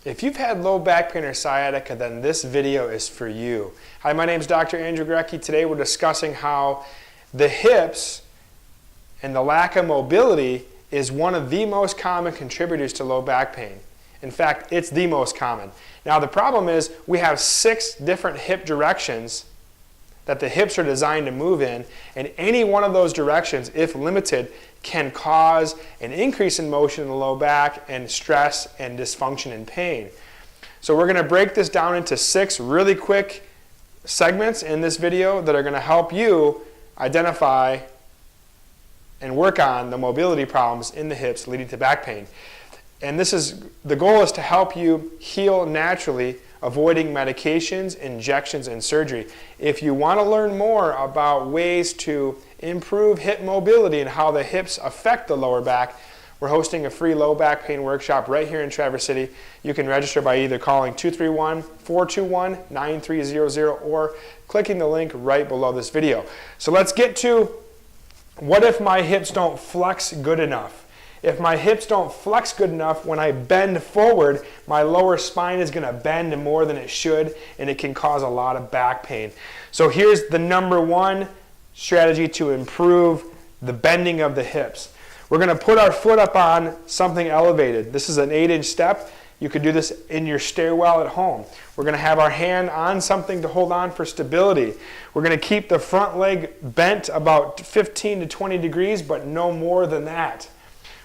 If you've had low back pain or sciatica, then this video is for you. Hi, my name is Dr. Andrew Grecki. Today we're discussing how the hips and the lack of mobility is one of the most common contributors to low back pain. In fact, it's the most common. Now the problem is we have 6 different hip directions that the hips are designed to move in, and any one of those directions, if limited, can cause an increase in motion in the low back and stress and dysfunction and pain. So we're going to break this down into 6 really quick segments in this video that are going to help you identify and work on the mobility problems in the hips leading to back pain. And the goal is to help you heal naturally, avoiding medications, injections, and surgery. If you want to learn more about ways to improve hip mobility and how the hips affect the lower back, we're hosting a free low back pain workshop right here in Traverse City. You can register by either calling 231-421-9300 or clicking the link right below this video. So let's get to what if my hips don't flex good enough. If my hips don't flex good enough, when I bend forward, my lower spine is going to bend more than it should, and it can cause a lot of back pain. So here's the number 1 strategy to improve the bending of the hips. We're going to put our foot up on something elevated. This is an 8-inch step. You could do this in your stairwell at home. We're going to have our hand on something to hold on for stability. We're going to keep the front leg bent about 15 to 20 degrees, but no more than that.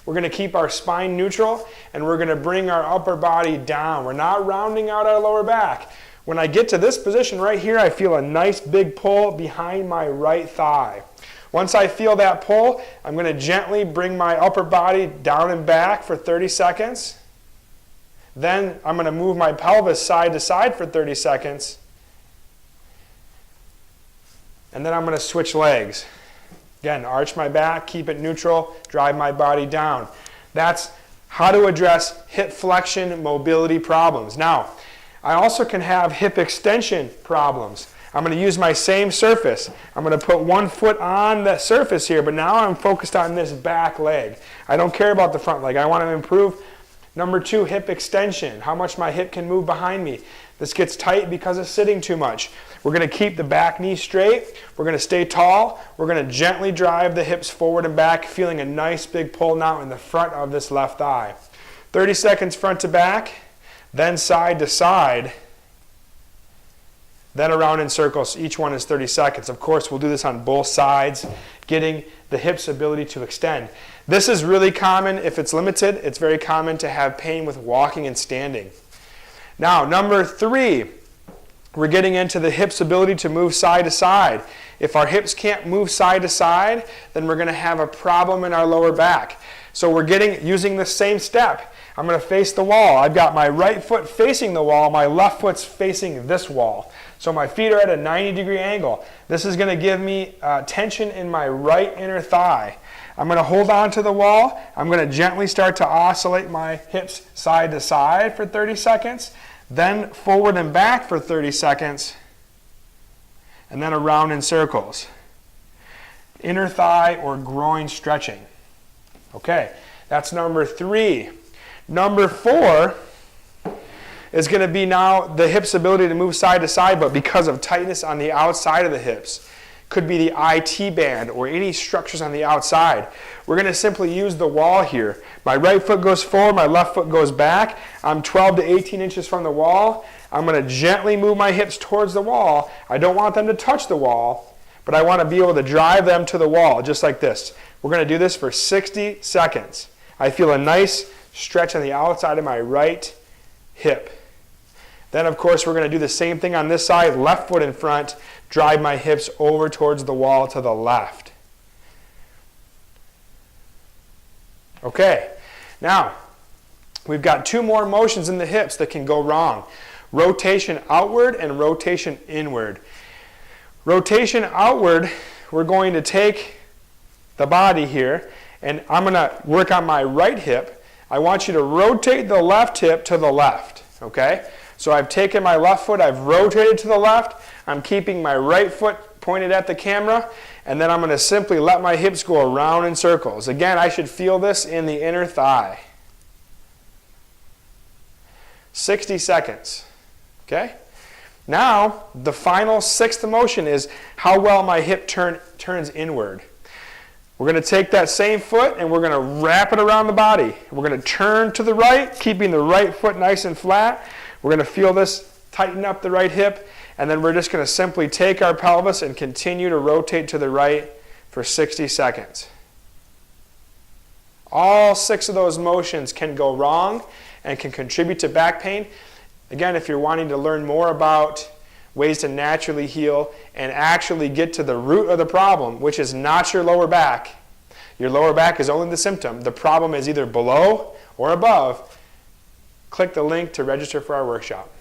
We're going to keep our spine neutral, and we're going to bring our upper body down. We're not rounding out our lower back. When I get to this position right here, I feel a nice big pull behind my right thigh. Once I feel that pull, I'm going to gently bring my upper body down and back for 30 seconds. Then I'm going to move my pelvis side to side for 30 seconds. And then I'm going to switch legs. Again, arch my back, keep it neutral, drive my body down. That's how to address hip flexion mobility problems. Now, I also can have hip extension problems. I'm going to use my same surface. I'm going to put one foot on the surface here, but now I'm focused on this back leg. I don't care about the front leg. I want to improve number 2, hip extension, how much my hip can move behind me. This gets tight because of sitting too much. We're going to keep the back knee straight. We're going to stay tall. We're going to gently drive the hips forward and back, feeling a nice big pull now in the front of this left thigh. 30 seconds front to back, then side to side, then around in circles. Each one is 30 seconds. Of course, we'll do this on both sides, getting the hip's ability to extend. This is really common. If it's limited, it's very common to have pain with walking and standing. Now, number 3, we're getting into the hip's ability to move side to side. If our hips can't move side to side, then we're going to have a problem in our lower back. So we're using the same step. I'm going to face the wall. I've got my right foot facing the wall. My left foot's facing this wall. So my feet are at a 90-degree angle. This is going to give me tension in my right inner thigh. I'm going to hold on to the wall. I'm going to gently start to oscillate my hips side to side for 30 seconds. Then forward and back for 30 seconds, and then around in circles. Inner thigh or groin stretching. Okay, that's number 3. Number 4 is going to be now the hip's ability to move side to side, but because of tightness on the outside of the hips. Could be the IT band or any structures on the outside. We're going to simply use the wall here. My right foot goes forward, my left foot goes back. I'm 12 to 18 inches from the wall. I'm going to gently move my hips towards the wall. I don't want them to touch the wall, but I want to be able to drive them to the wall, just like this. We're going to do this for 60 seconds. I feel a nice stretch on the outside of my right hip. Then, of course, we're going to do the same thing on this side, left foot in front, drive my hips over towards the wall to the left. Okay, now we've got 2 more motions in the hips that can go wrong. Rotation outward and rotation inward. Rotation outward, we're going to take the body here, and I'm going to work on my right hip. I want you to rotate the left hip to the left, okay? So I've taken my left foot, I've rotated to the left, I'm keeping my right foot pointed at the camera, and then I'm going to simply let my hips go around in circles. Again, I should feel this in the inner thigh. 60 seconds. Okay? Now, the final sixth motion is how well my hip turns inward. We're going to take that same foot and we're going to wrap it around the body. We're going to turn to the right, keeping the right foot nice and flat. We're going to feel this tighten up the right hip, and then we're just going to simply take our pelvis and continue to rotate to the right for 60 seconds. All 6 of those motions can go wrong and can contribute to back pain. Again, if you're wanting to learn more about ways to naturally heal and actually get to the root of the problem, which is not your lower back. Your lower back is only the symptom. The problem is either below or above. Click the link to register for our workshop.